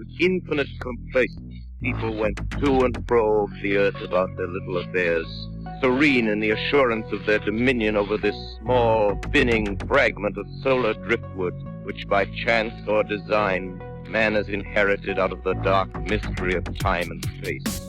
With infinite complaisance, people went to and fro over the earth about their little affairs, serene in the assurance of their dominion over this small, spinning fragment of solar driftwood, which by chance or design man has inherited out of the dark mystery of time and space.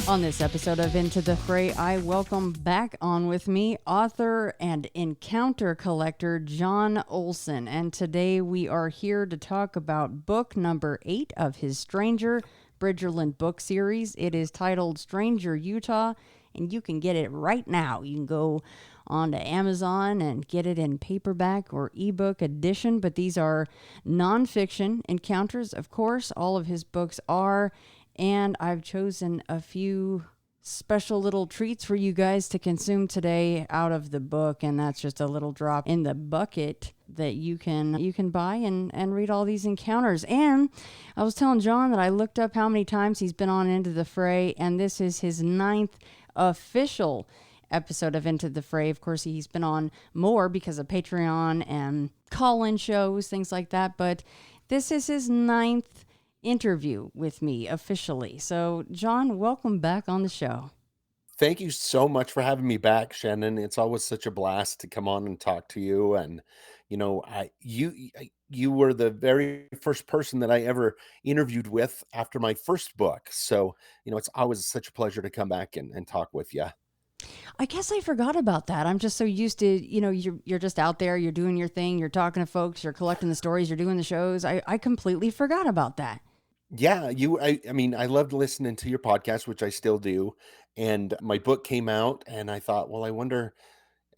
On this episode of Into the Fray, I welcome back on with me author and encounter collector John Olsen. And today we are here to talk about book number 8 of his Stranger Bridgerland book series. It is titled Stranger Utah, and you can get it right now. You can go on to Amazon and get it in paperback or ebook edition, but these are nonfiction encounters. Of course, all of his books are. And I've chosen a few special little treats for you guys to consume today out of the book. And that's just a little drop in the bucket that you can buy and read all these encounters. And I was telling John that I looked up how many times he's been on Into the Fray, and this is his 9th official episode of Into the Fray. Of course, he's been on more because of Patreon and call-in shows, things like that. But this is his 9th interview with me officially. So, John, welcome back on the show. Thank you so much for having me back, Shannon. It's always such a blast to come on and talk to you. And you were the very first person that I ever interviewed with after my first book. So, it's always such a pleasure to come back and talk with you. I guess I forgot about that. I'm just so used to, you're just out there, you're doing your thing, you're talking to folks, you're collecting the stories, you're doing the shows. I completely forgot about that. Yeah, I loved listening to your podcast, which I still do. And my book came out and I thought, well, I wonder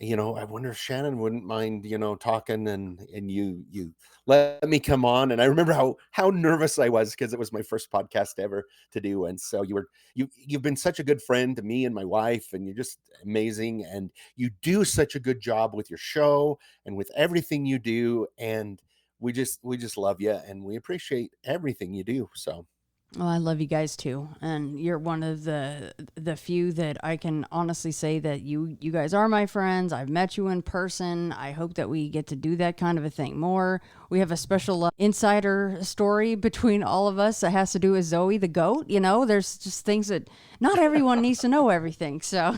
if Shannon wouldn't mind, talking and you let me come on. And I remember how nervous I was because it was my first podcast ever to do. And so you've been such a good friend to me and my wife, and you're just amazing. And you do such a good job with your show and with everything you do. And we just love you and we appreciate everything you do. So. Well, I love you guys too, and you're one of the few that I can honestly say that you guys are my friends. I've met you in person. I hope that we get to do that kind of a thing more. We have a special insider story between all of us that has to do with Zoe the goat. There's just things that not everyone needs to know everything. So.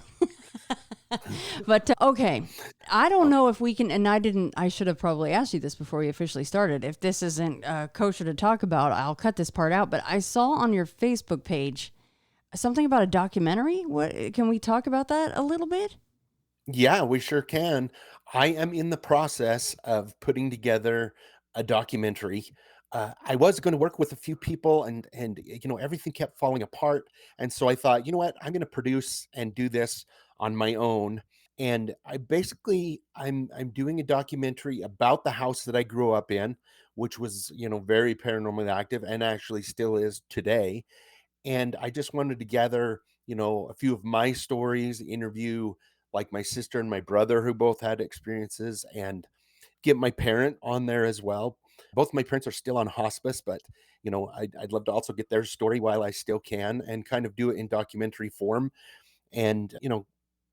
But okay, I don't know if we can, and I should have probably asked you this before we officially started. If this isn't kosher to talk about, I'll cut this part out. But I saw on your Facebook page something about a documentary. What can we talk about that a little bit? Yeah, we sure can. I am in the process of putting together a documentary. I was going to work with a few people and everything kept falling apart. And so I thought, you know what, I'm going to produce and do this on my own. And I'm doing a documentary about the house that I grew up in, which was, very paranormally active and actually still is today. And I just wanted to gather, a few of my stories, interview like my sister and my brother who both had experiences, and get my parent on there as well. Both my parents are still on hospice, but I'd love to also get their story while I still can and kind of do it in documentary form and,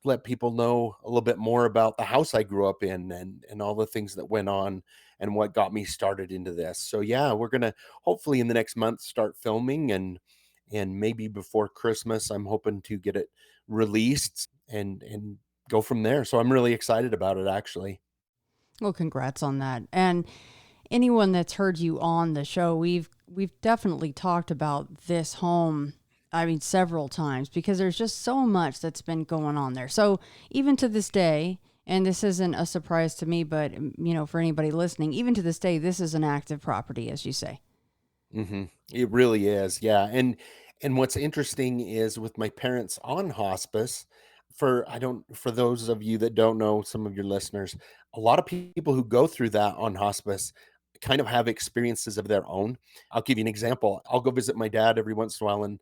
let people know a little bit more about the house I grew up in and all the things that went on and what got me started into this. So yeah, we're going to hopefully in the next month start filming and maybe before Christmas, I'm hoping to get it released and go from there. So I'm really excited about it, actually. Well, congrats on that. And anyone that's heard you on the show, we've definitely talked about this home, several times, because there's just so much that's been going on there. So even to this day, and this isn't a surprise to me, but for anybody listening, even to this day, this is an active property, as you say. Mm-hmm. It really is. Yeah. And what's interesting is with my parents on hospice, for those of you that don't know, some of your listeners, a lot of people who go through that on hospice kind of have experiences of their own. I'll give you an example. I'll go visit my dad every once in a while and,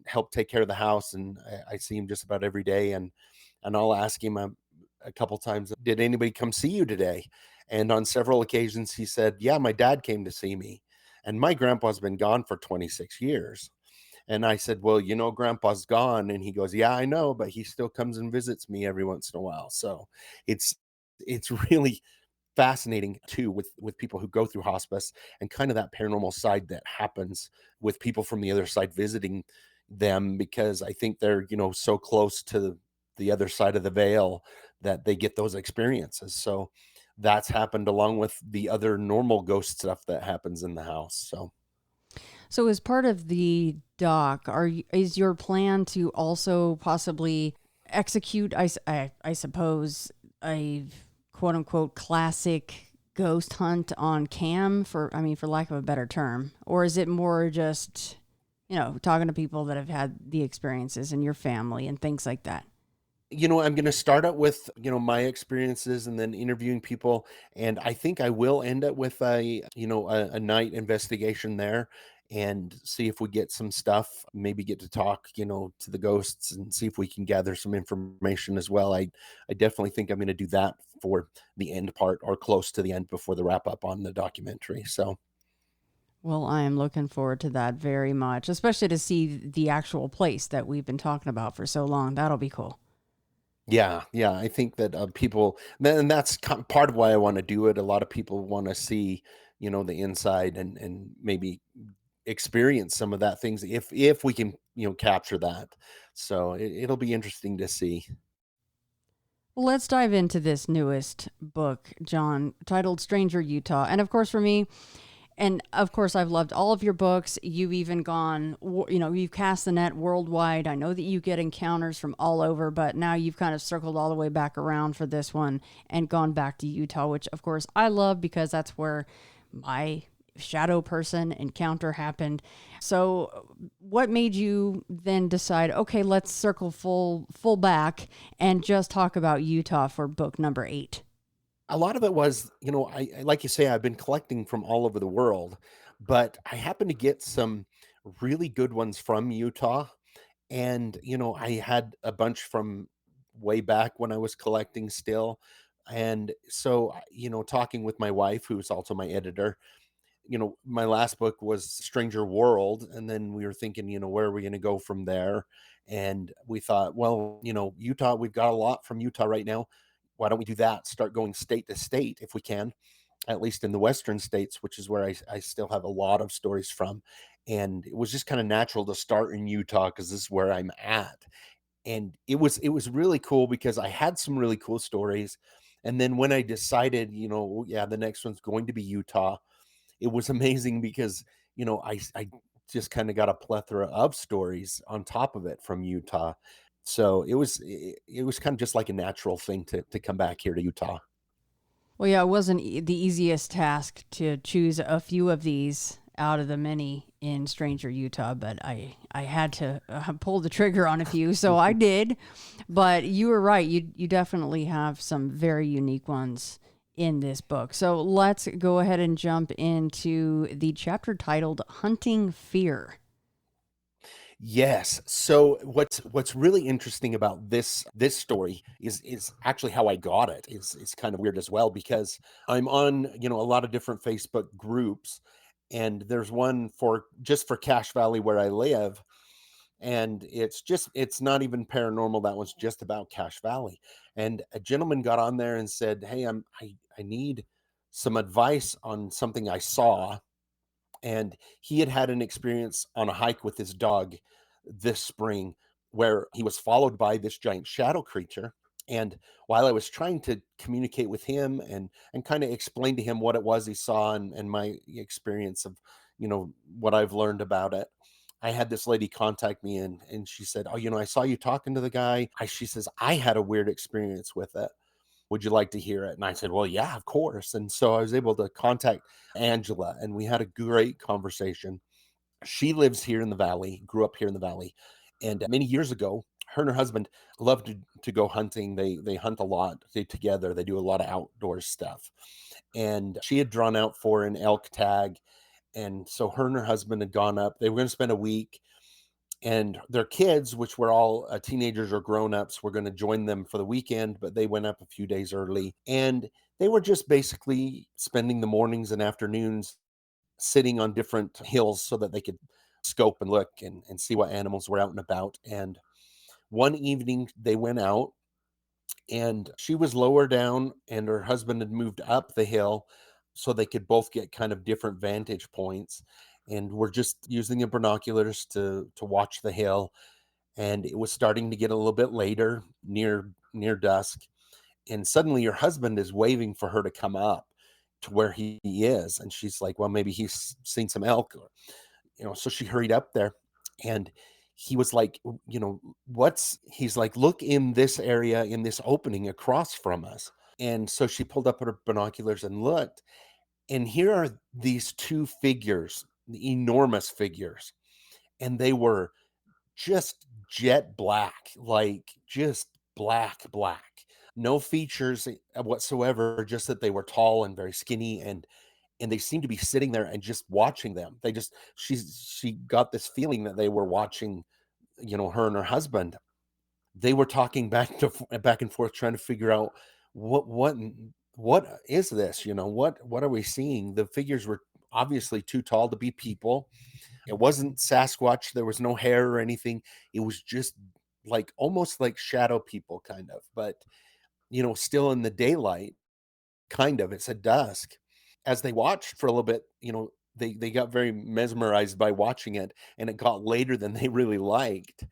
help take care of the house. And I see him just about every day. And I'll ask him a couple times, did anybody come see you today? And on several occasions, he said, yeah, my dad came to see me. And my grandpa's been gone for 26 years. And I said, well, Grandpa's gone. And he goes, yeah, I know, but he still comes and visits me every once in a while. So it's it's really fascinating too with people who go through hospice and kind of that paranormal side that happens with people from the other side visiting them, because I think they're, so close to the other side of the veil that they get those experiences. So that's happened along with the other normal ghost stuff that happens in the house. So So, as part of the doc, is your plan to also possibly execute, I suppose, a quote unquote classic ghost hunt on cam, for lack of a better term, or is it more just, talking to people that have had the experiences in your family and things like that? I'm going to start out with, my experiences and then interviewing people. And I think I will end up with a night investigation there and see if we get some stuff, maybe get to talk, to the ghosts and see if we can gather some information as well. I definitely think I'm going to do that for the end part or close to the end before the wrap up on the documentary. So Well, I am looking forward to that very much, especially to see the actual place that we've been talking about for so long. That'll be cool. yeah, yeah, I think that people, and that's part of why I want to do it. A lot of people want to see, the inside and maybe experience some of that things if we can, capture that. So it'll be interesting to see. Well, let's dive into this newest book, John, titled Stranger Utah. And of course, for me, and of course, I've loved all of your books. You've even gone, you've cast the net worldwide. I know that you get encounters from all over, but now you've kind of circled all the way back around for this one and gone back to Utah, which of course I love because that's where my shadow person encounter happened. So what made you then decide, okay, let's circle full back and just talk about Utah for book number 8? A lot of it was, like you say, I've been collecting from all over the world, but I happened to get some really good ones from Utah. And, I had a bunch from way back when I was collecting still. And so, talking with my wife, who's also my editor, my last book was Stranger World. And then we were thinking, where are we going to go from there? And we thought, well, Utah, we've got a lot from Utah right now. Why don't we do that? Start going state to state if we can, at least in the Western states, which is where I still have a lot of stories from. And it was just kind of natural to start in Utah because this is where I'm at. And it was really cool because I had some really cool stories. And then when I decided, yeah, the next one's going to be Utah, it was amazing because, I just kind of got a plethora of stories on top of it from Utah. So it was kind of just like a natural thing to come back here to Utah. Well, yeah, it wasn't the easiest task to choose a few of these out of the many in Stranger Utah, but I had to pull the trigger on a few, so I did. But you were right; you definitely have some very unique ones in this book. So let's go ahead and jump into the chapter titled "Hunting Fear." Yes. So what's really interesting about this story is actually how I got it. Is kind of weird as well because I'm on, a lot of different Facebook groups, and there's one for Cache Valley where I live, and it's not even paranormal. That one's just about Cache Valley. And a gentleman got on there and said, "Hey, I need some advice on something I saw." And he had had an experience on a hike with his dog this spring where he was followed by this giant shadow creature. And while I was trying to communicate with him and kind of explain to him what it was he saw and my experience of, what I've learned about it, I had this lady contact me and she said, "Oh, I saw you talking to the guy." She says, "I had a weird experience with it. Would you like to hear it?" And I said, "Well, yeah, of course." And so I was able to contact Angela, and we had a great conversation. She lives here in the valley, grew up here in the valley, and many years ago, her and her husband loved to go hunting. They hunt a lot together. They do a lot of outdoor stuff, and she had drawn out for an elk tag, and so her and her husband had gone up. They were going to spend a week, and their kids, which were all teenagers or grown-ups, were going to join them for the weekend, but they went up a few days early, and they were just basically spending the mornings and afternoons sitting on different hills so that they could scope and look and see what animals were out and about. And one evening they went out, and she was lower down and her husband had moved up the hill so they could both get kind of different vantage points, and we're just using the binoculars to watch the hill. And it was starting to get a little bit later, near dusk, and suddenly her husband is waving for her to come up to where he is, and she's like, well, maybe he's seen some elk, or so she hurried up there. And he was like, what's he's like, look in this area, in this opening across from us. And so she pulled up her binoculars and looked, and here are these two figures, enormous figures, and they were just jet black, like just black, no features whatsoever, just that they were tall and very skinny, and they seemed to be sitting there and just watching them. She got this feeling that they were watching, her and her husband. They were talking back and forth, trying to figure out what is this? What are we seeing? The figures were obviously too tall to be people. It wasn't Sasquatch. There was no hair or anything. It was just like almost like shadow people, kind of, but still in the daylight, kind of. It's at dusk. As they watched for a little bit, they got very mesmerized by watching it, and it got later than they really liked.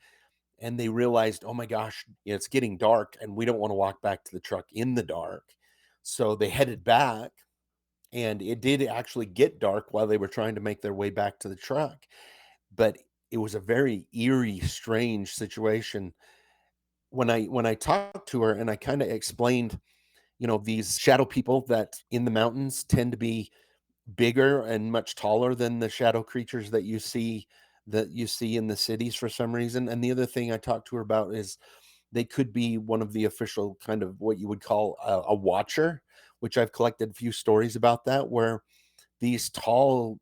And they realized, oh my gosh, it's getting dark, and we don't want to walk back to the truck in the dark. So they headed back, and it did actually get dark while they were trying to make their way back to the truck. But it was a very eerie, strange situation. When I talked to her and I kind of explained, these shadow people that in the mountains tend to be bigger and much taller than the shadow creatures that you see in the cities for some reason. And the other thing I talked to her about is they could be one of the official kind of what you would call a watcher, which I've collected a few stories about that, where these tall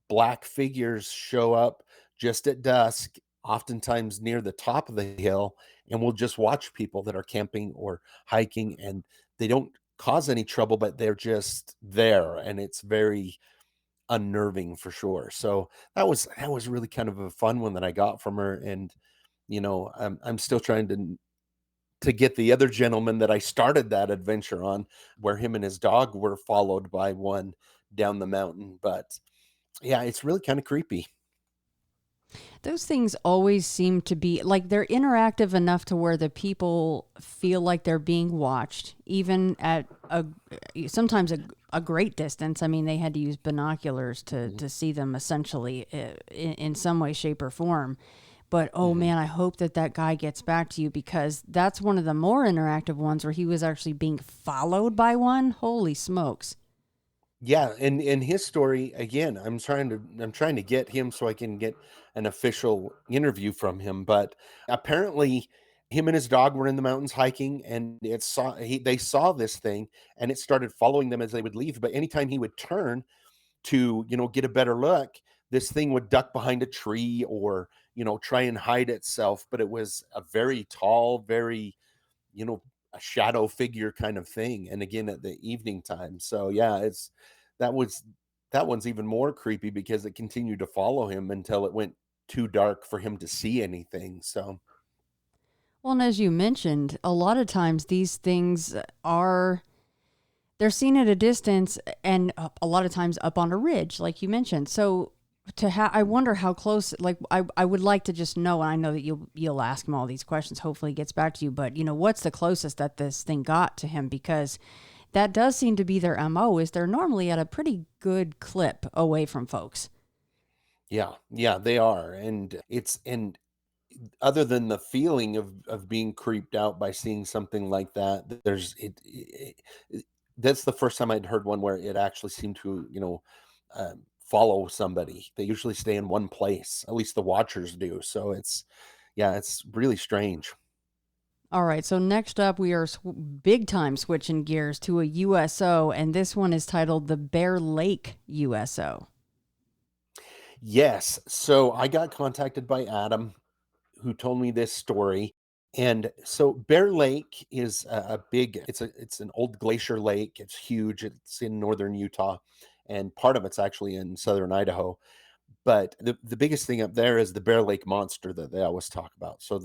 black figures show up just at dusk, oftentimes near the top of the hill, and will just watch people that are camping or hiking, and they don't cause any trouble, but they're just there, and it's very unnerving for sure. So that was really kind of a fun one that I got from her. And I'm still trying to get the other gentleman that I started that adventure on, where him and his dog were followed by one down the mountain. But yeah, it's really kind of creepy. Those things always seem to be like they're interactive enough to where the people feel like they're being watched, even at sometimes a great distance. I mean, they had to use binoculars to see them essentially in some way, shape, or form. But oh Mhm. man, I hope that guy gets back to you, because that's one of the more interactive ones where he was actually being followed by one. Holy smokes. Yeah, and his story again, I'm trying to get him so I can get an official interview from him. But apparently him and his dog were in the mountains hiking, and they saw this thing, and it started following them as they would leave. But anytime he would turn to, get a better look, this thing would duck behind a tree, or, try and hide itself. But it was a very tall, very, you know, a shadow figure kind of thing. And again, at the evening time. So yeah, that was that one's even more creepy because it continued to follow him until it went too dark for him to see anything. So Well, and as you mentioned, a lot of times these things are they're seen at a distance, and a lot of times up on a ridge, like you mentioned. So I wonder how close. Like I would like to just know, and I know that you'll ask him all these questions. Hopefully, he gets back to you. But what's the closest that this thing got to him? Because that does seem to be their MO. Is they're normally at a pretty good clip away from folks. yeah, they are. And other than the feeling of being creeped out by seeing something like that, that's the first time I'd heard one where it actually seemed to, follow somebody. They usually stay in one place, at least the watchers do. So it's really strange. All right, so next up, we are big time switching gears to a USO, and this one is titled the Bear Lake USO. Yes. So I got contacted by Adam, who told me this story. And so Bear Lake is a big, it's an old glacier lake. It's huge. It's in northern Utah, and part of it's actually in southern Idaho. But the biggest thing up there is the Bear Lake monster that they always talk about. So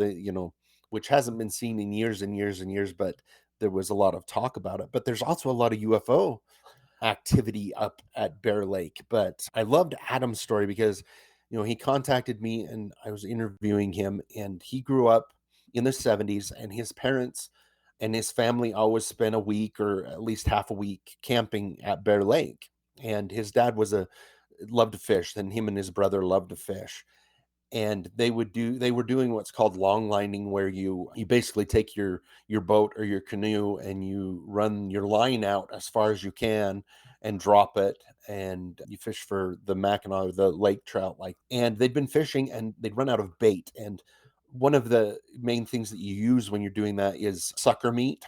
which hasn't been seen in years and years and years, but there was a lot of talk about it. But there's also a lot of UFO activity up at Bear Lake. But I loved Adam's story because, he contacted me and I was interviewing him, and he grew up in the 70s, and his parents and his family always spent a week or at least half a week camping at Bear Lake. And his dad loved to fish, and him and his brother loved to fish. And they were doing what's called long lining, where you basically take your boat or your canoe and you run your line out as far as you can and drop it, and you fish for the Mackinac or the lake trout. And they'd been fishing and they'd run out of bait, and one of the main things that you use when you're doing that is sucker meat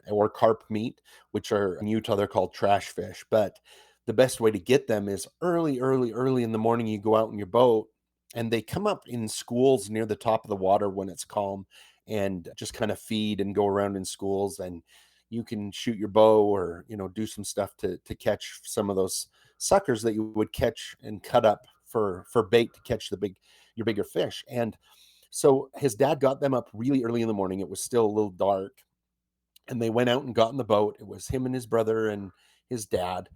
or carp meat, which are in Utah they're called trash fish. But the best way to get them is early in the morning. You go out in your boat, and they come up in schools near the top of the water when it's calm, and just kind of feed and go around in schools. And you can shoot your bow or do some stuff to catch some of those suckers that you would catch and cut up for bait to catch your bigger fish. And so his dad got them up really early in the morning. It was still a little dark, and they went out and got in the boat. It was him and his brother and his dad,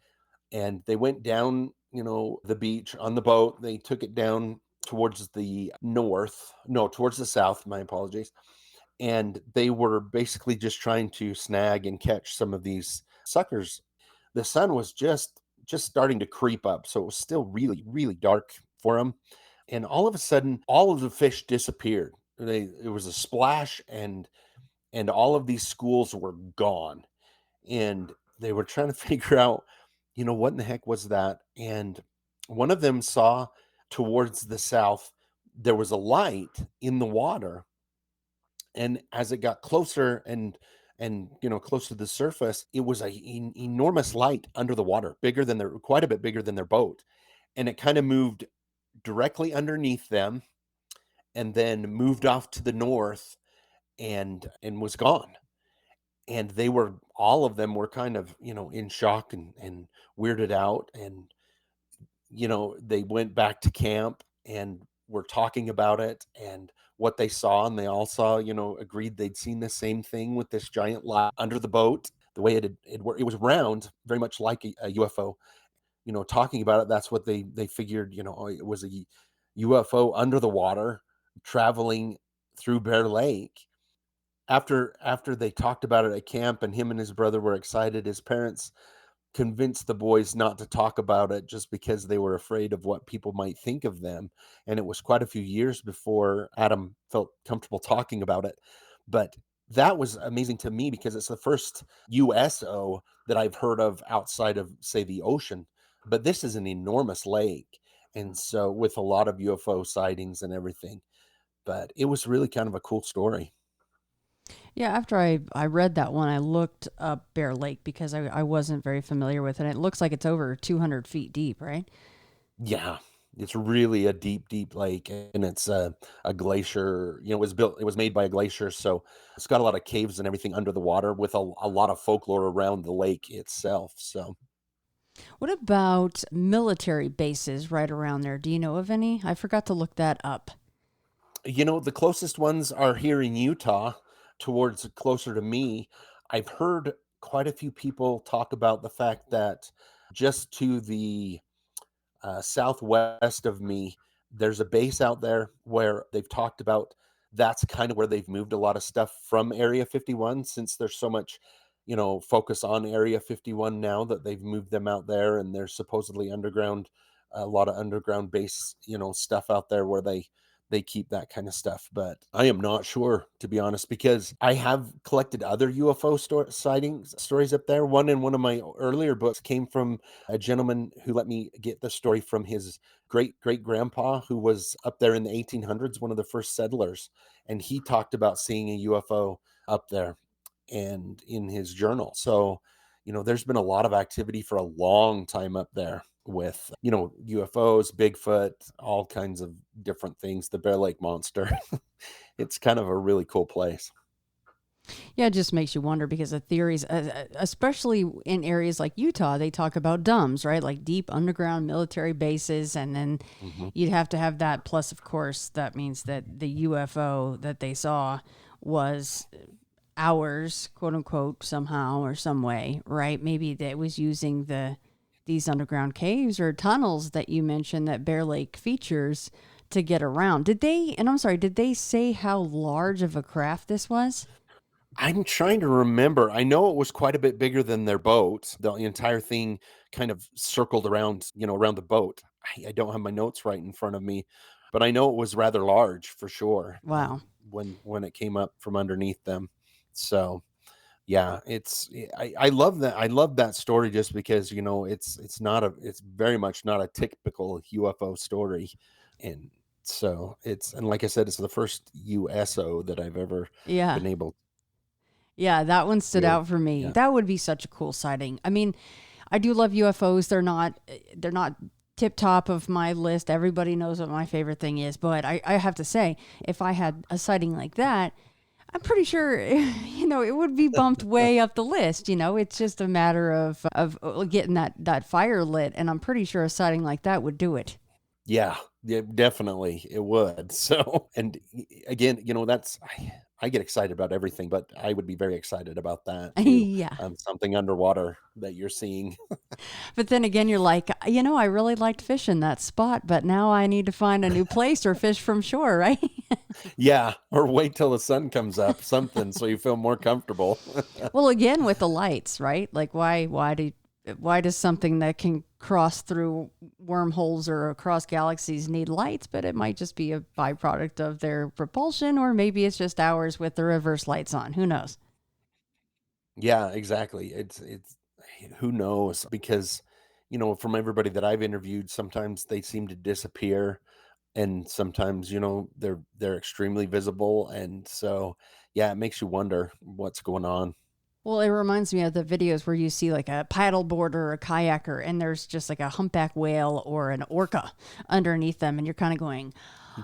and they went down, the beach on the boat. They took it down towards the north, no, towards the south, my apologies. And they were basically just trying to snag and catch some of these suckers. The sun was just starting to creep up, so it was still really, really dark for them. And all of a sudden, all of the fish disappeared. It was a splash, and all of these schools were gone. And they were trying to figure out, what in the heck was that? And one of them saw towards the south, there was a light in the water. And as it got closer and close to the surface, it was an enormous light under the water, quite a bit bigger than their boat. And it kind of moved directly underneath them, and then moved off to the north, and was gone. And all of them were kind of, in shock and weirded out. And, they went back to camp and were talking about it and what they saw. And they all saw, agreed they'd seen the same thing with this giant light under the boat. The way it was round, very much like a UFO. Talking about it, that's what they figured, it was a UFO under the water traveling through Bear Lake. After they talked about it at camp, and him and his brother were excited, his parents convinced the boys not to talk about it just because they were afraid of what people might think of them. And it was quite a few years before Adam felt comfortable talking about it. But that was amazing to me because it's the first USO that I've heard of outside of, say, the ocean. But this is an enormous lake, and so with a lot of UFO sightings and everything. But it was really kind of a cool story. Yeah, after I read that one, I looked up Bear Lake because I wasn't very familiar with it. It looks like it's over 200 feet deep, right? Yeah, it's really a deep, deep lake, and it's a glacier. It was made by a glacier, so it's got a lot of caves and everything under the water, with a lot of folklore around the lake itself. So, What about military bases right around there? Do you know of any? I forgot to look that up. the closest ones are here in Utah, towards closer to me. I've heard quite a few people talk about the fact that just to the southwest of me, there's a base out there where they've talked about that's kind of where they've moved a lot of stuff from Area 51, since there's so much, focus on Area 51 now, that they've moved them out there, and there's supposedly a lot of underground base, stuff out there where they keep that kind of stuff. But I am not sure, to be honest, because I have collected other UFO sightings stories up there. One in one of my earlier books came from a gentleman who let me get the story from his great grandpa, who was up there in the 1800s, one of the first settlers. And he talked about seeing a UFO up there, and in his journal. So, there's been a lot of activity for a long time up there with, UFOs, Bigfoot, all kinds of different things, the Bear Lake Monster. It's kind of a really cool place. Yeah, it just makes you wonder because the theories, especially in areas like Utah, they talk about DUMBs, right? Like deep underground military bases. And then Hmm. you'd have to have that. Plus, of course, that means that the UFO that they saw was ours, quote unquote, somehow or some way, right? Maybe that was using these underground caves or tunnels that you mentioned that Bear Lake features to get around. Did they, and I'm sorry, did they say how large of a craft this was? I'm trying to remember. I know it was quite a bit bigger than their boat. The entire thing kind of circled around, around the boat. I don't have my notes right in front of me, but I know it was rather large for sure. Wow. When it came up from underneath them. So yeah, I love that. I love that story just because it's very much not a typical UFO story, and so and like I said, it's the first USO that I've ever Yeah. been able Yeah, that one stood to. out for me. Yeah. That would be such a cool sighting. I mean, I do love UFOs. They're not tip top of my list. Everybody knows what my favorite thing is, but I have to say, if I had a sighting like that, I'm pretty sure it would be bumped way up the list. It's just a matter of getting that fire lit, and I'm pretty sure a sighting like that would do it. Yeah, yeah, definitely it would. So, and again, I get excited about everything, but I would be very excited about that too. Yeah. Something underwater that you're seeing. But then again, you're like, I really liked fishing that spot, but now I need to find a new place or fish from shore, right? Yeah, or wait till the sun comes up, something so you feel more comfortable. Well, again, with the lights, right? Like, why does something that can cross through wormholes or across galaxies need lights? But it might just be a byproduct of their propulsion, or maybe it's just ours with the reverse lights on. Who knows? Yeah, exactly. It's who knows because from everybody that I've interviewed, sometimes they seem to disappear and sometimes they're extremely visible, and so yeah, it makes you wonder what's going on. Well, it reminds me of the videos where you see like a paddleboard or a kayaker, and there's just like a humpback whale or an orca underneath them, and you're kind of going,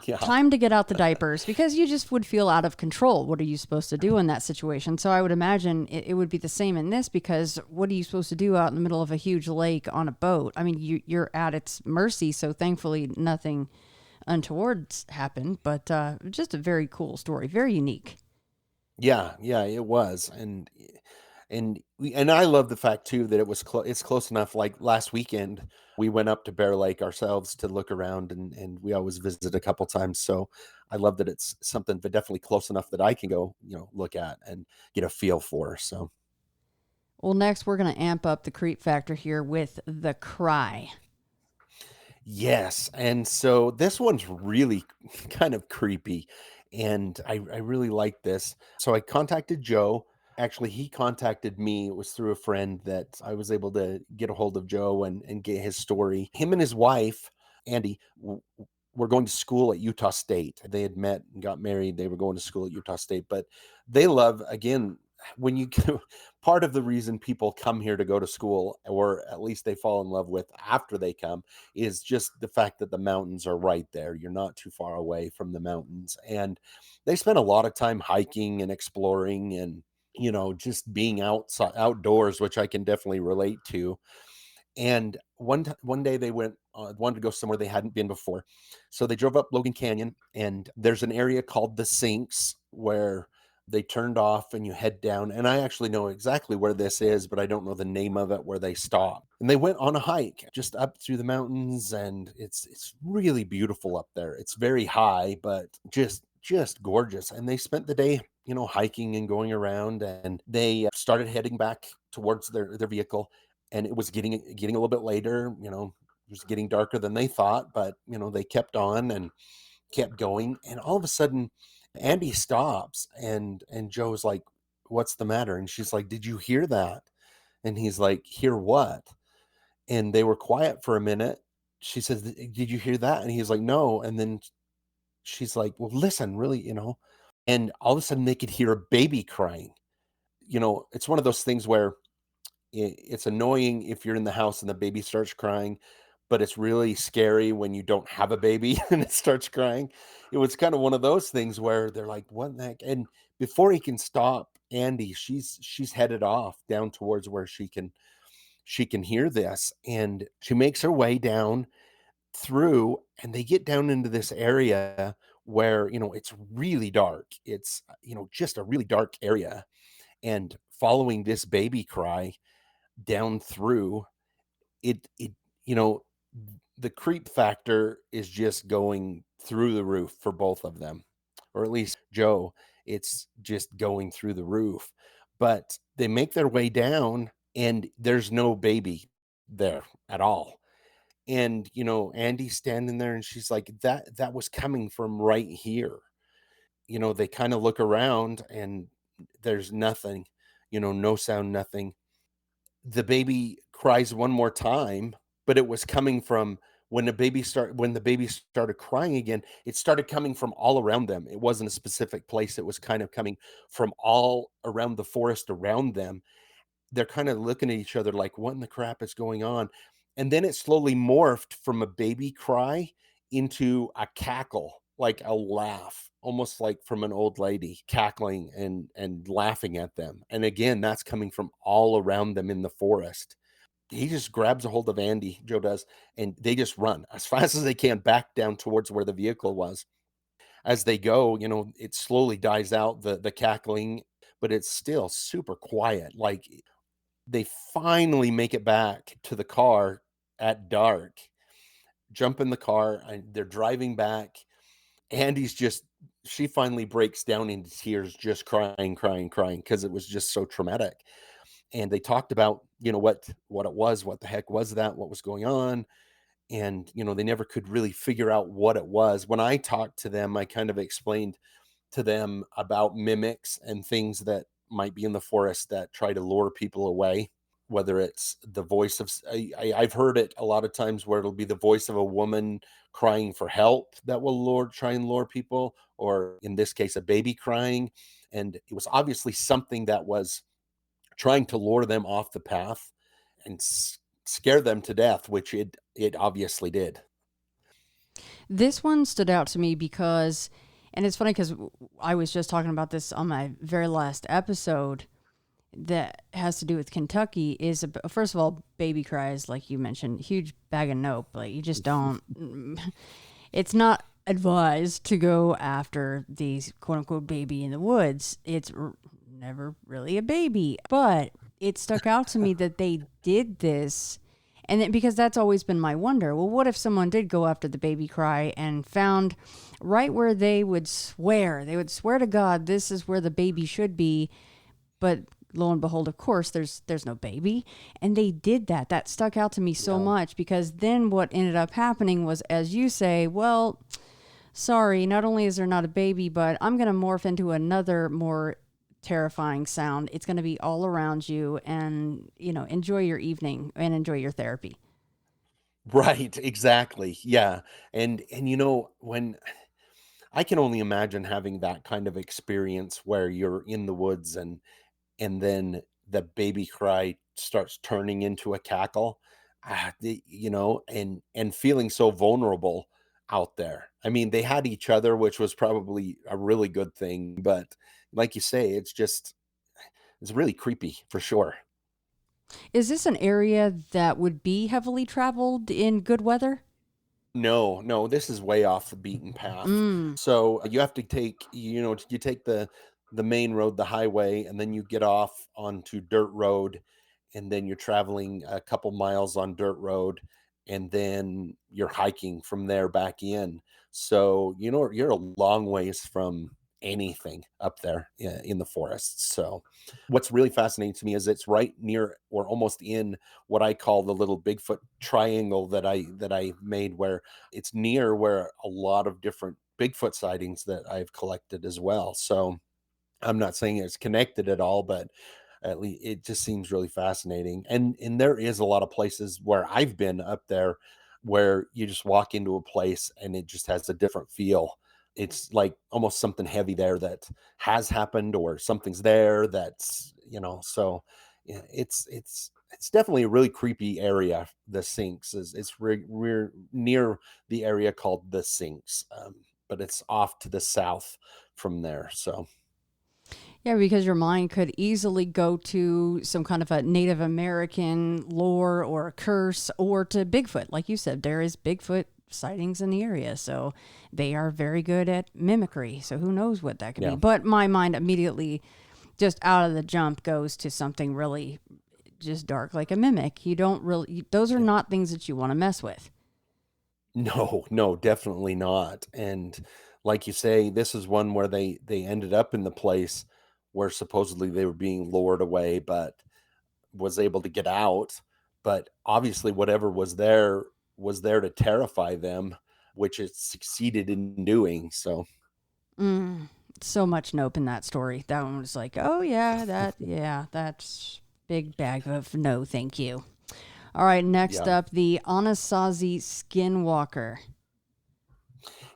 Yeah. time to get out the diapers because you just would feel out of control. What are you supposed to do in that situation? So I would imagine it would be the same in this because what are you supposed to do out in the middle of a huge lake on a boat? I mean, you're at its mercy. So thankfully, nothing untoward's happened, but just a very cool story, very unique. Yeah, yeah, it was, and I love the fact too that it's close enough. Like last weekend, we went up to Bear Lake ourselves to look around, and we always visit a couple times. So I love that it's something but definitely close enough that I can go, look at and get a feel for. So Well, next we're going to amp up the creep factor here with the cry. yes, and so this one's really kind of creepy, and I really like this. So I contacted Joe. Actually, he contacted me. It was through a friend that I was able to get a hold of Joe and get his story. Him and his wife, Andy, were going to school at Utah State. They had met and got married. They were going to school at Utah State, but they love, again, when you part of the reason people come here to go to school, or at least they fall in love with after they come, is just the fact that the mountains are right there. You're not too far away from the mountains. And they spend a lot of time hiking and exploring and, just being outdoors, which I can definitely relate to. And one day they wanted to go somewhere they hadn't been before. So they drove up Logan Canyon, and there's an area called the Sinks where they turned off and you head down. And I actually know exactly where this is, but I don't know the name of it where they stopped. And they went on a hike just up through the mountains, and it's really beautiful up there. It's very high, but just gorgeous. And they spent the day, hiking and going around, and they started heading back towards their vehicle, and it was getting a little bit later. It was getting darker than they thought, but they kept on and kept going, and all of a sudden Andy stops, and Joe's like, "What's the matter?" And she's like, "Did you hear that?" And he's like, "Hear what?" And they were quiet for a minute. She says, "Did you hear that?" And he's like, "No." And then she's like, "Well, listen, really, and all of a sudden they could hear a baby crying. It's one of those things where it's annoying if you're in the house and the baby starts crying, but it's really scary when you don't have a baby and it starts crying. It was kind of one of those things where they're like, "What the heck?" And before he can stop Andy, she's headed off down towards where she can hear this, and she makes her way down through, and they get down into this area where, it's really dark. It's, just a really dark area. And following this baby cry down through it, you know, the creep factor is just going through the roof for both of them, or at least Joe. It's just going through the roof. But they make their way down, and there's no baby there at all. And, Andy's standing there, and she's like, that was coming from right here. They kind of look around, and there's nothing, no sound, nothing. The baby cries one more time, but it was coming from when the baby started crying again, it started coming from all around them. It wasn't a specific place. It was kind of coming from all around the forest around them. They're kind of looking at each other like, what in the crap is going on? And then it slowly morphed from a baby cry into a cackle, like a laugh, almost like from an old lady cackling and laughing at them. And again, that's coming from all around them in the forest. He just grabs a hold of Andy, Joe does, and they just run as fast as they can back down towards where the vehicle was. As they go, it slowly dies out, the cackling, but it's still super quiet. Like, they finally make it back to the car at dark, jump in the car, and they're driving back. Andy's just she finally breaks down into tears, just crying, crying, crying, because it was just so traumatic. And they talked about, what it was, what the heck was that, what was going on. And, they never could really figure out what it was. When I talked to them, I kind of explained to them about mimics and things that might be in the forest that try to lure people away, whether it's the voice of I've heard it a lot of times where it'll be the voice of a woman crying for help that will try and lure people, or in this case, a baby crying. And it was obviously something that was trying to lure them off the path and scare them to death, which it obviously did. This one stood out to me because, and it's funny because I was just talking about this on my very last episode that has to do with Kentucky. Is first of all, baby cries, like you mentioned, huge bag of nope. Like, you just don't. It's not advised to go after these quote unquote baby in the woods. It's never really a baby, but it stuck out to me that they did this. And then, because that's always been my wonder. Well, what if someone did go after the baby cry and found right where they would swear to God, this is where the baby should be, but lo and behold, of course, there's no baby. And they did that. That stuck out to me so much, because then what ended up happening was, as you say, well, sorry, not only is there not a baby, but I'm going to morph into another more terrifying sound. It's going to be all around you, and, enjoy your evening and enjoy your therapy. Right, exactly. Yeah. And when I can only imagine having that kind of experience where you're in the woods, and then the baby cry starts turning into a cackle, and feeling so vulnerable out there. I mean, they had each other, which was probably a really good thing, but like you say, it's really creepy for sure. Is this an area that would be heavily traveled in good weather? No, no, this is way off the beaten path. Mm. So you have to you take the main road, the highway, and then you get off onto dirt road, and then you're traveling a couple miles on dirt road, and then you're hiking from there back in. So, you're a long ways from anything up there in the forests. So, what's really fascinating to me is it's right near, or almost in, what I call the little Bigfoot triangle that I made, where it's near where a lot of different Bigfoot sightings that I've collected as well. So I'm not saying it's connected at all, but at least it just seems really fascinating. And there is a lot of places where I've been up there where you just walk into a place and it just has a different feel. It's like almost something heavy there that has happened, or something's there that's, so yeah, it's definitely a really creepy area. The Sinks we're near the area called the Sinks, but it's off to the south from there. So Yeah, because your mind could easily go to some kind of a Native American lore or a curse or to Bigfoot. Like you said, there is Bigfoot sightings in the area. So they are very good at mimicry. So who knows what that could be. Yeah. But my mind immediately just out of the jump goes to something really just dark like a mimic. You don't really, those are Yeah. not things that you want to mess with. No, no, definitely not. And like you say, this is one where they ended up in the place where supposedly they were being lured away, but was able to get out. But obviously, whatever was there to terrify them, which it succeeded in doing. So, Mm, so much nope in that story. That one was like, oh yeah, that's big bag of no, thank you. All right, next yeah. up, the Anasazi Skinwalker.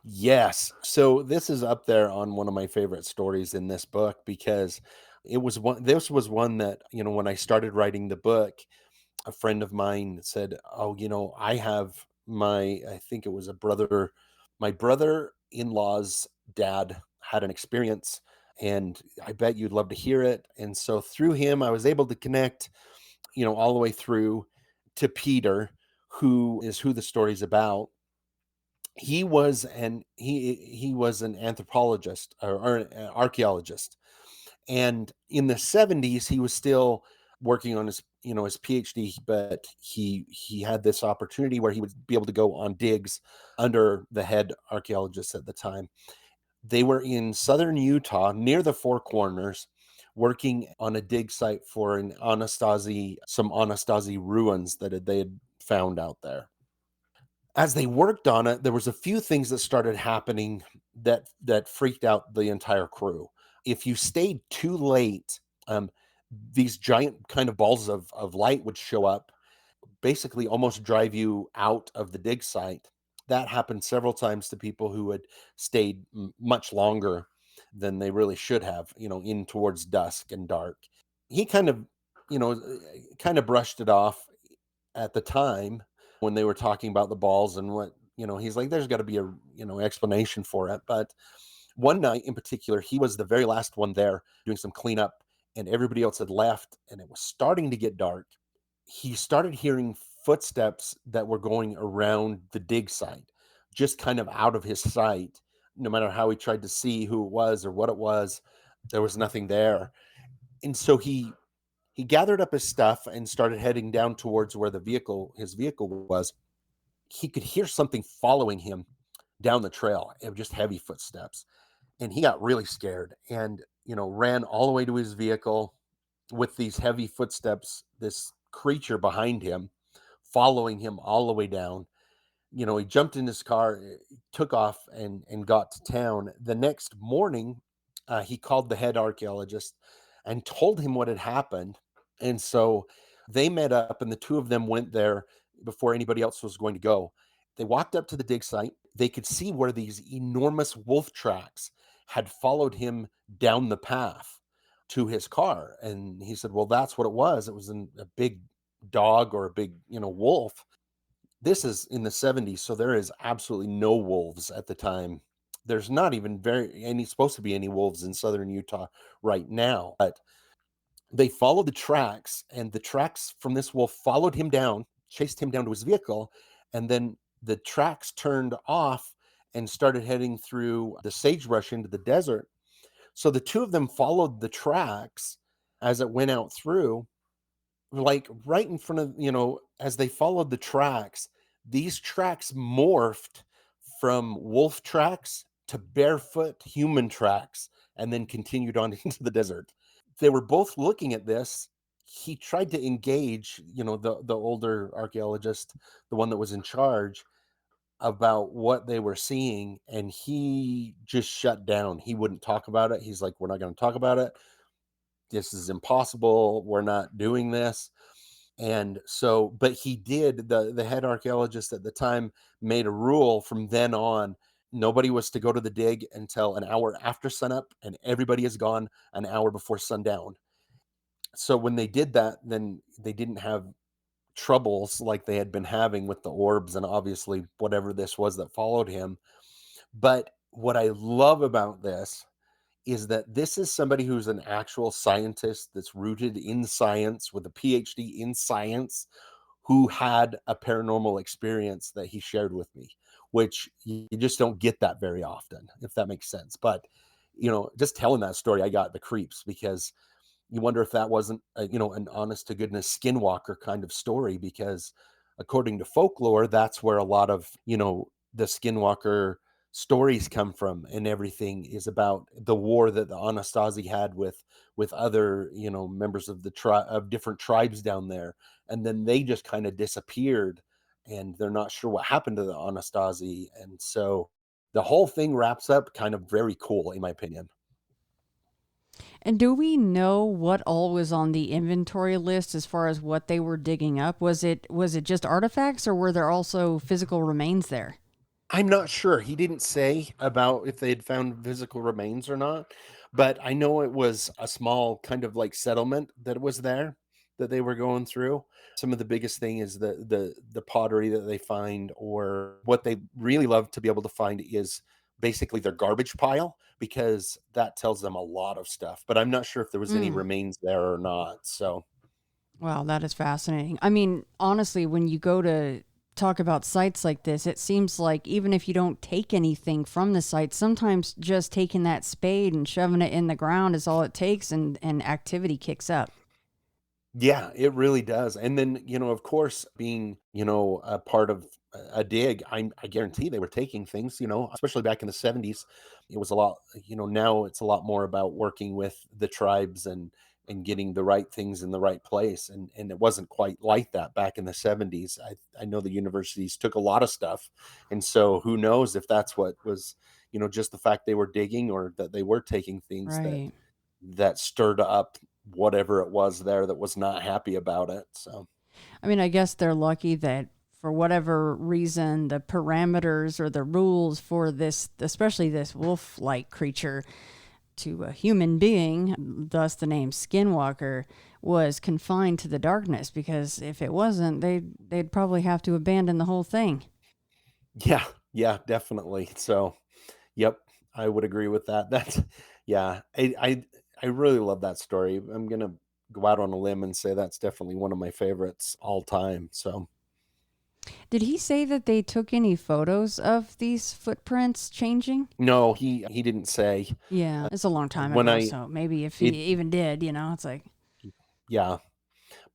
Yes. So this is up there on one of my favorite stories in this book because this was one that, when I started writing the book, a friend of mine said, "Oh, I have I think it was my brother-in-law's dad had an experience and I bet you'd love to hear it." And so through him, I was able to connect, all the way through to Peter, who the story's about. He was an anthropologist or an archaeologist, and in the 70s he was still working on his PhD, but he had this opportunity where he would be able to go on digs under the head archaeologist at the time. They were in southern Utah near the Four Corners, working on a dig site for some Anastasi ruins they had found out there. As they worked on it, there was a few things that started happening that freaked out the entire crew. If you stayed too late, these giant kind of balls of light would show up, basically almost drive you out of the dig site. That happened several times to people who had stayed much longer than they really should have, in towards dusk and dark. He you know, kind of brushed it off at the time when they were talking about the balls and he's like, there's got to be a, explanation for it. But one night in particular, he was the very last one there doing some cleanup and everybody else had left and it was starting to get dark. He started hearing footsteps that were going around the dig site, just kind of out of his sight. No matter how he tried to see who it was or what it was, there was nothing there. And so he gathered up his stuff and started heading down towards where his vehicle was. He could hear something following him down the trail, and just heavy footsteps. And he got really scared and, ran all the way to his vehicle with these heavy footsteps, this creature behind him, following him all the way down. He jumped in his car, took off and got to town. The next morning, he called the head archaeologist and told him what had happened. And so they met up and the two of them went there before anybody else was going to go. They walked up to the dig site. They could see where these enormous wolf tracks had followed him down the path to his car. And he said, well, that's what it was. It was a big dog or a big, wolf. This is in the 70s, so there is absolutely no wolves at the time. There's not even supposed to be any wolves in southern Utah right now. But they followed the tracks, and the tracks from this wolf followed him down, chased him down to his vehicle, and then the tracks turned off and started heading through the sagebrush into the desert. So the two of them followed the tracks as it went out through, like right in front of, as they followed the tracks, these tracks morphed from wolf tracks to barefoot human tracks and then continued on into the desert. They were both looking at this. He tried to engage, the older archaeologist, the one that was in charge, about what they were seeing, and he just shut down. He wouldn't talk about it. He's like, we're not going to talk about it. This is impossible. We're not doing this. And so, but he did, the head archaeologist at the time made a rule from then on. Nobody was to go to the dig until an hour after sunup, and everybody is gone an hour before sundown. So when they did that, then they didn't have troubles like they had been having with the orbs and obviously whatever this was that followed him. But what I love about this is that this is somebody who's an actual scientist that's rooted in science with a PhD in science who had a paranormal experience that he shared with me, which you just don't get that very often, if that makes sense. But, just telling that story, I got the creeps because you wonder if that wasn't an honest to goodness skinwalker kind of story, because according to folklore, that's where a lot of the skinwalker stories come from, and everything is about the war that the Anasazi had with other members of the tribe of different tribes down there, and then they just kind of disappeared, and they're not sure what happened to the Anasazi, and so the whole thing wraps up kind of very cool in my opinion. And do we know what all was on the inventory list as far as what they were digging up? Was it just artifacts, or were there also physical remains there? I'm not sure. He didn't say about if they had found physical remains or not, but I know it was a small kind of like settlement that was there that they were going through. Some of the biggest thing is the pottery that they find, or what they really love to be able to find is basically their garbage pile, because that tells them a lot of stuff. But I'm not sure if there was any Mm. remains there or not. So Wow, that is fascinating. I mean, honestly, when you go to talk about sites like this, it seems like even if you don't take anything from the site, sometimes just taking that spade and shoving it in the ground is all it takes, and activity kicks up. yeah, it really does. And then, of course, being, a part of a dig, I guarantee they were taking things, especially back in the 70s. It was a lot, now it's a lot more about working with the tribes and getting the right things in the right place. And it wasn't quite like that back in the 70s. I know the universities took a lot of stuff. And so who knows if that's what was, just the fact they were digging, or that they were taking things that Right. stirred up whatever it was there that was not happy about it. So, I mean, I guess they're lucky that for whatever reason, the parameters or the rules for this, especially this wolf like creature to a human being, thus the name Skinwalker, was confined to the darkness, because if it wasn't, they'd probably have to abandon the whole thing. yeah, yeah, definitely. So, yep, I would agree with that. That's yeah, I really love that story. I'm gonna go out on a limb and say that's definitely one of my favorites all time. So, Did he say that they took any photos of these footprints changing? no, he didn't say. Yeah, Uh, it's a long time when ago, I so maybe if he it even did, it's like, yeah,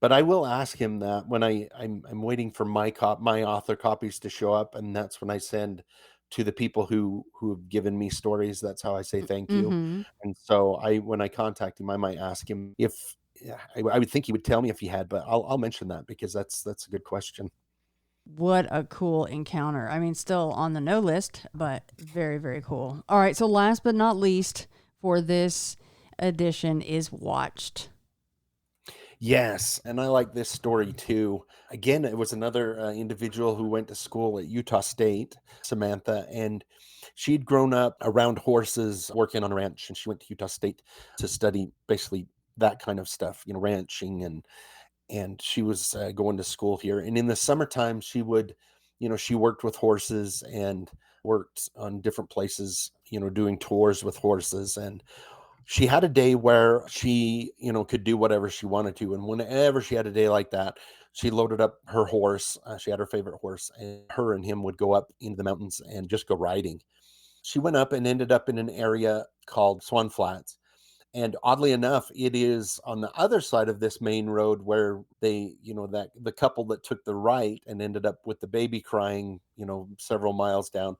but I will ask him that when I'm waiting for my author copies to show up, and that's when I send to the people who have given me stories. That's how I say thank you. mm-hmm. And so when I contact him, I might ask him if yeah, I would think he would tell me if he had, but I'll mention that because that's a good question. What a cool encounter. I mean, still on the no list, but very, very cool. All right. So, last but not least for this edition is Watched. Yes, and I like this story too. Again, it was another individual who went to school at Utah State, Samantha, and she'd grown up around horses, working on a ranch, and she went to Utah State to study basically that kind of stuff, ranching, and she was going to school here. And in the summertime, she would, she worked with horses and worked on different places, doing tours with horses, and she had a day where she, could do whatever she wanted to. And whenever she had a day like that, she loaded up her horse. She had her favorite horse, and her and him would go up into the mountains and just go riding. She went up and ended up in an area called Swan Flats. And oddly enough, it is on the other side of this main road where they, that the couple that took the right and ended up with the baby crying, several miles down,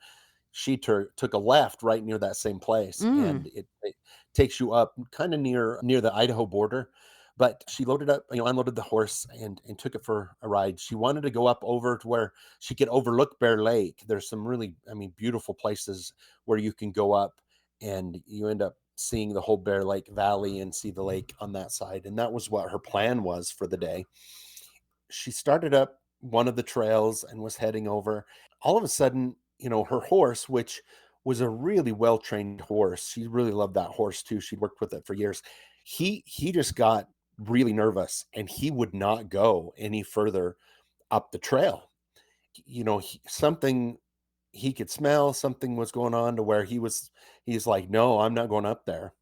she took a left right near that same place, Mm. and it takes you up kind of near the Idaho border. But she loaded up, unloaded the horse and took it for a ride. She wanted to go up over to where she could overlook Bear Lake. There's some really, beautiful places where you can go up and you end up seeing the whole Bear Lake Valley and see the lake on that side. And that was what her plan was for the day. She started up one of the trails and was heading over. All of a sudden, her horse, which was a really well trained horse, she really loved that horse too. She'd worked with it for years. He just got really nervous and he would not go any further up the trail. Something he could smell something was going on to where he's like, no, I'm not going up there.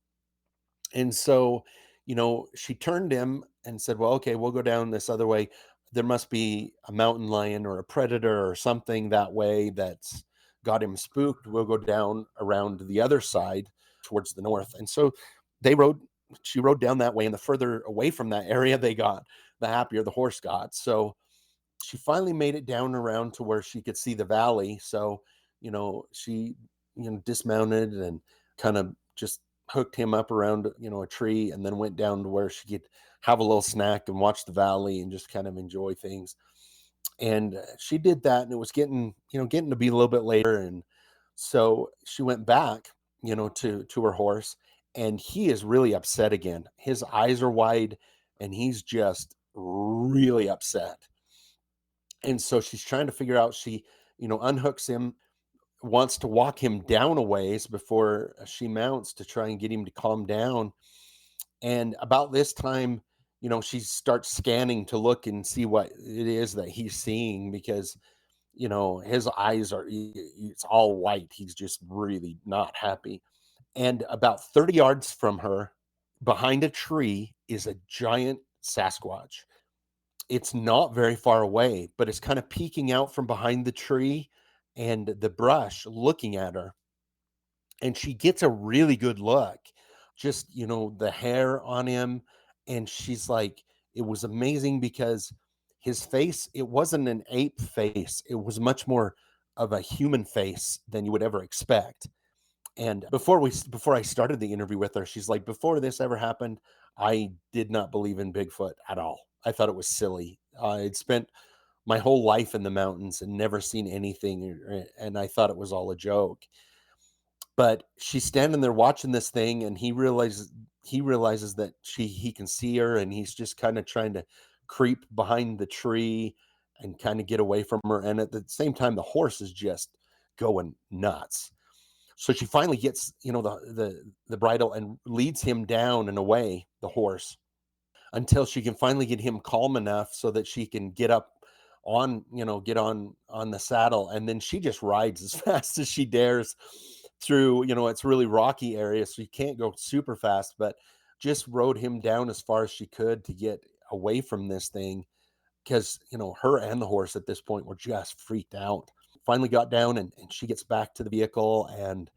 And so, she turned him and said, well, okay, we'll go down this other way. There must be a mountain lion or a predator or something that way that's got him spooked. We'll go down around the other side towards the north. And so she rode down that way. And the further away from that area they got, the happier the horse got. So she finally made it down around to where she could see the valley. So, she, dismounted and kind of just hooked him up around, a tree, and then went down to where she could have a little snack and watch the valley and just kind of enjoy things. And she did that, and it was getting to be a little bit later. And so she went back, to her horse, and he is really upset again. His eyes are wide and he's just really upset. And so she's trying to figure out, she, unhooks him, wants to walk him down a ways before she mounts to try and get him to calm down. And about this time, she starts scanning to look and see what it is that he's seeing, because, his eyes it's all white. He's just really not happy. And about 30 yards from her, behind a tree, is a giant Sasquatch. It's not very far away, but it's kind of peeking out from behind the tree and the brush, looking at her. And she gets a really good look, just, the hair on him. And she's like, it was amazing because his face, it wasn't an ape face. It was much more of a human face than you would ever expect. And before I started the interview with her, she's like, before this ever happened, I did not believe in Bigfoot at all. I thought it was silly. I'd spent my whole life in the mountains and never seen anything, and I thought it was all a joke. But she's standing there watching this thing, and he realizes that he can see her, and he's just kind of trying to creep behind the tree and kind of get away from her. And at the same time, the horse is just going nuts. So she finally gets, the bridle and leads him down and away, the horse, until she can finally get him calm enough so that she can get up on, get on the saddle. And then she just rides as fast as she dares through, it's really rocky area, so you can't go super fast, but just rode him down as far as she could to get away from this thing, because, her and the horse at this point were just freaked out. Finally got down, and she gets back to the vehicle, and,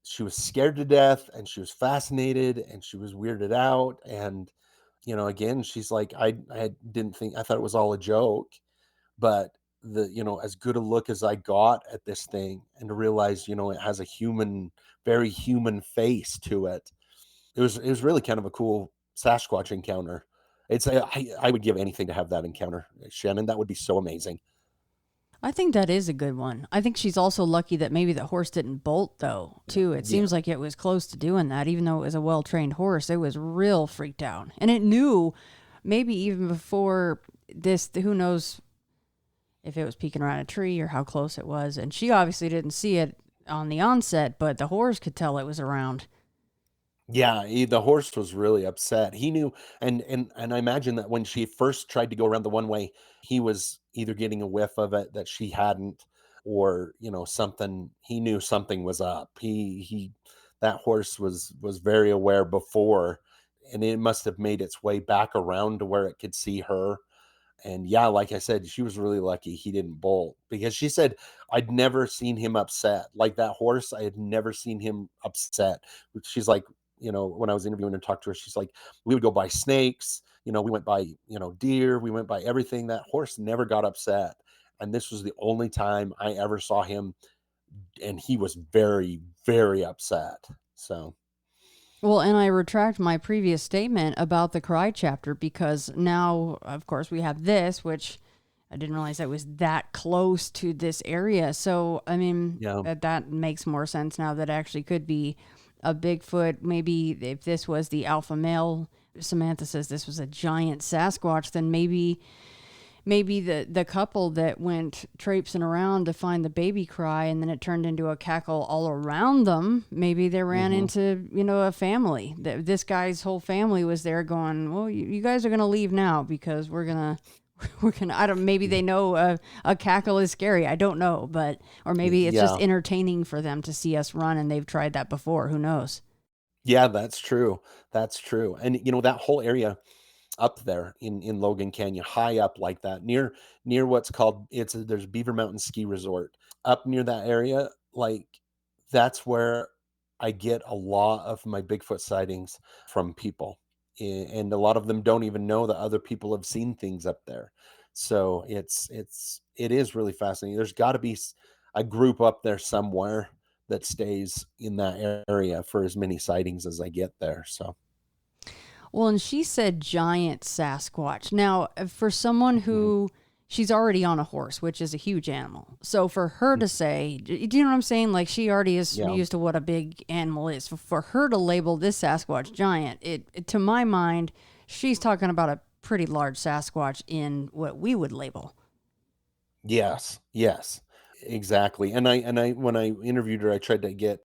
she was scared to death, and she was fascinated, and she was weirded out. And, again, she's like, I didn't think, I thought it was all a joke, but as good a look as I got at this thing, and to realize, it has a very human face to it. It was really kind of a cool Sasquatch encounter. I would give anything to have that encounter, Shannon. That would be so amazing. I think that is a good one. I think she's also lucky that maybe the horse didn't bolt, though, too. It seems like it was close to doing that, even though it was a well-trained horse. It was real freaked out. And it knew, maybe even before this, who knows if it was peeking around a tree or how close it was. And she obviously didn't see it on the onset, but the horse could tell it was around. Yeah, the horse was really upset. He knew, and I imagine that when she first tried to go around the one way, he was either getting a whiff of it that she hadn't, or something. He knew something was up. That horse was very aware before, and it must have made its way back around to where it could see her. And yeah, like I said, she was really lucky he didn't bolt, because she said, I'd never seen him upset like that horse. I had never seen him upset. She's like, when I was interviewing and talked to her, she's like, we would go by snakes, we went by, deer, we went by everything. That horse never got upset. And this was the only time I ever saw him, and he was very, very upset. So. Well, and I retract my previous statement about the cry chapter, because now, of course, we have this, which I didn't realize that was that close to this area. So, I mean, that makes more sense now, that actually could be a Bigfoot. Maybe if this was the alpha male, Samantha says this was a giant Sasquatch, then maybe the couple that went traipsing around to find the baby cry, and then it turned into a cackle all around them. Maybe they ran into, a family. This guy's whole family was there going, well, you guys are going to leave now, because we're going we're gonna, I don't, maybe they know a cackle is scary. I don't know, but, or maybe it's just Yeah. entertaining for them to see us run and they've tried that before. Who knows? Yeah, that's true. That's true. And that whole area up there in Logan Canyon, high up like that, near what's called there's Beaver Mountain Ski Resort. Up near that area, like that's where I get a lot of my Bigfoot sightings from people. And a lot of them don't even know that other people have seen things up there. So it is really fascinating. There's got to be a group up there somewhere that stays in that area for as many sightings as I get there. So Well, and she said giant Sasquatch. Now, for someone mhm. who she's already on a horse, which is a huge animal. So for her to say, do you know what I'm saying? Like she already is Yeah. used to what a big animal is. For her to label this Sasquatch giant, it to my mind, she's talking about a pretty large Sasquatch in what we would label. Yes, yes, exactly. And I when I interviewed her, I tried to get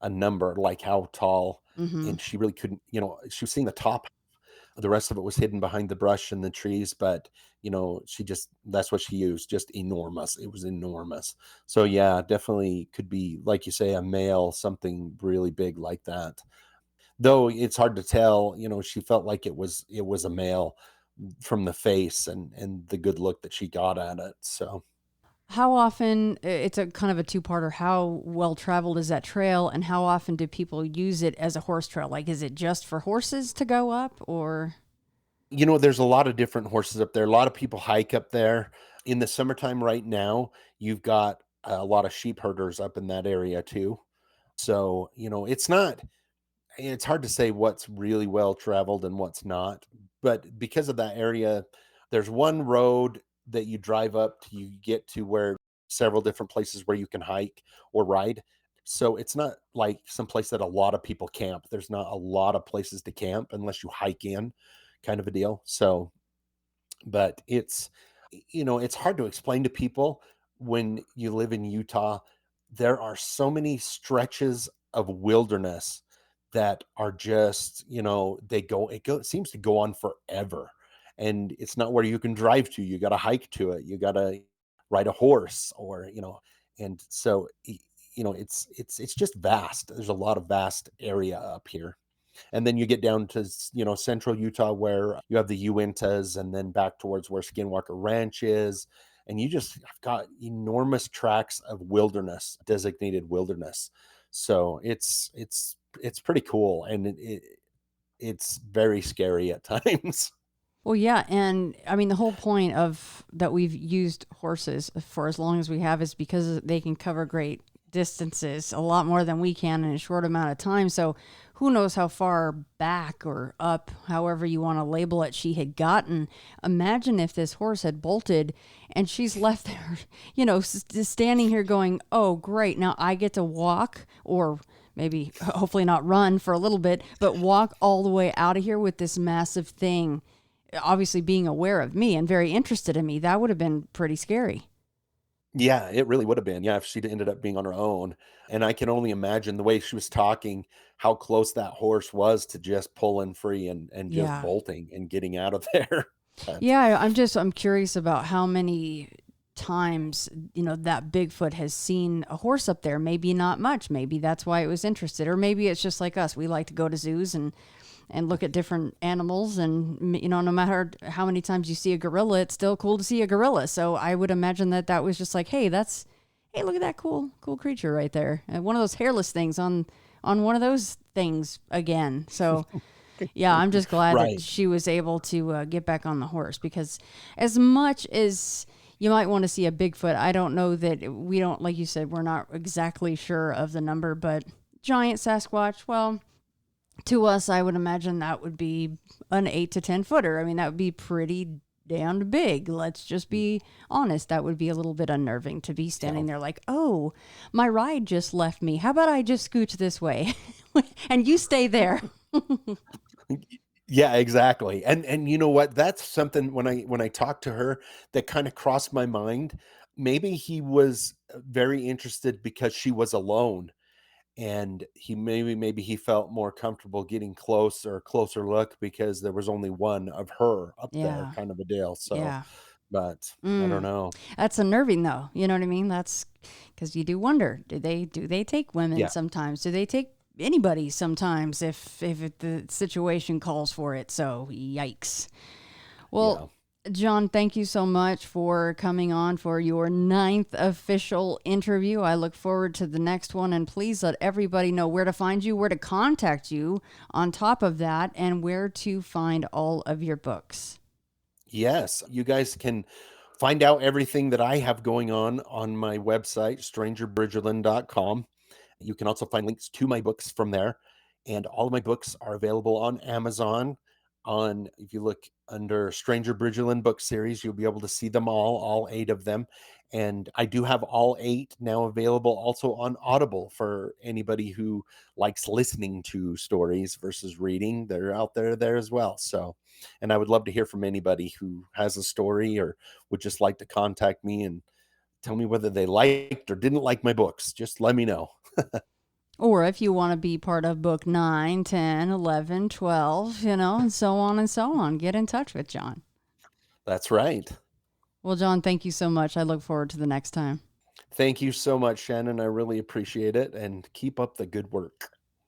a number, like how tall, Mm-hmm. and she really couldn't, she was seeing the top. The rest of it was hidden behind the brush and the trees, but she just that's what she used, just enormous. It was enormous. So yeah, definitely could be, like you say, a male, something really big like that. Though it's hard to tell, she felt like it was a male from the face and the good look that she got at it. So How often, it's a kind of a two-parter, how well traveled is that trail and how often do people use it as a horse trail? Like, is it just for horses to go up or? there's a lot of different horses up there. A lot of people hike up there. In the summertime right now, you've got a lot of sheep herders up in that area too. So, it's hard to say what's really well traveled and what's not. But because of that area, there's one road that you drive up to, you get to where several different places where you can hike or ride. So it's not like some place that a lot of people camp. There's not a lot of places to camp unless you hike in, kind of a deal. So but it's hard to explain to people when you live in Utah. There are so many stretches of wilderness that are just, it seems to go on forever. And it's not where you can drive to. You got to hike to it. You got to ride a horse or, and so, it's just vast. There's a lot of vast area up here. And then you get down to, central Utah where you have the Uintas, and then back towards where Skinwalker Ranch is. And you just have got enormous tracts of wilderness, designated wilderness. So it's pretty cool. And it's very scary at times. Well, yeah, and I mean the whole point of that we've used horses for as long as we have is because they can cover great distances, a lot more than we can in a short amount of time. So, who knows how far back or up, however you want to label it, she had gotten. Imagine if this horse had bolted and she's left there, standing here going, "Oh, great. Now I get to walk or maybe hopefully not run for a little bit, but walk all the way out of here with this massive thing." Obviously being aware of me and very interested in me, that would have been pretty scary. Yeah, it really would have been. Yeah, if she'd ended up being on her own. And I can only imagine the way she was talking, how close that horse was to just pulling free and just Yeah. bolting and getting out of there. But Yeah, I'm curious about how many times, that Bigfoot has seen a horse up there. Maybe not much. Maybe that's why it was interested. Or maybe it's just like us. We like to go to zoos and look at different animals, and no matter how many times you see a gorilla, it's still cool to see a gorilla. So I would imagine that was just like, hey, hey, look at that cool creature right there, one of those hairless things on one of those things again. So yeah, I'm just glad that right. she was able to get back on the horse, because as much as you might want to see a Bigfoot, I don't know that we don't, like you said, we're not exactly sure of the number, but giant Sasquatch, well, to us, I would imagine that would be an 8 to 10 footer. I mean, that would be pretty damned big. Let's just be honest. That would be a little bit unnerving to be Yeah. standing there like, oh, my ride just left me. How about I just scooch this way and you stay there? Yeah, exactly. And you know what? That's something when I talked to her that kind of crossed my mind. Maybe he was very interested because she was alone, and he maybe he felt more comfortable getting closer look because there was only one of her up there, Yeah. kind of a deal. So Yeah. but I don't know. That's unnerving, though. You know what I mean? That's because you do wonder: do they take women Yeah. sometimes? Do they take anybody sometimes if the situation calls for it? So yikes. Well, John, thank you so much for coming on for your 9th official interview. I look forward to the next one, and please let everybody know where to find you, where to contact you on top of that, and where to find all of your books. Yes, you guys can find out everything that I have going on my website, strangerbridgerland.com. You can also find links to my books from there. And all of my books are available on Amazon. If you look under Stranger Bridgerland book series, you'll be able to see them all 8 of them. And I do have all 8 now available also on Audible for anybody who likes listening to stories versus reading. They're out there as well. So, and I would love to hear from anybody who has a story or would just like to contact me and tell me whether they liked or didn't like my books. Just let me know. Or if you want to be part of book 9, 10, 11, 12, and so on and so on, get in touch with John. That's right. Well, John, thank you so much. I look forward to the next time. Thank you so much, Shannon. I really appreciate it, and keep up the good work.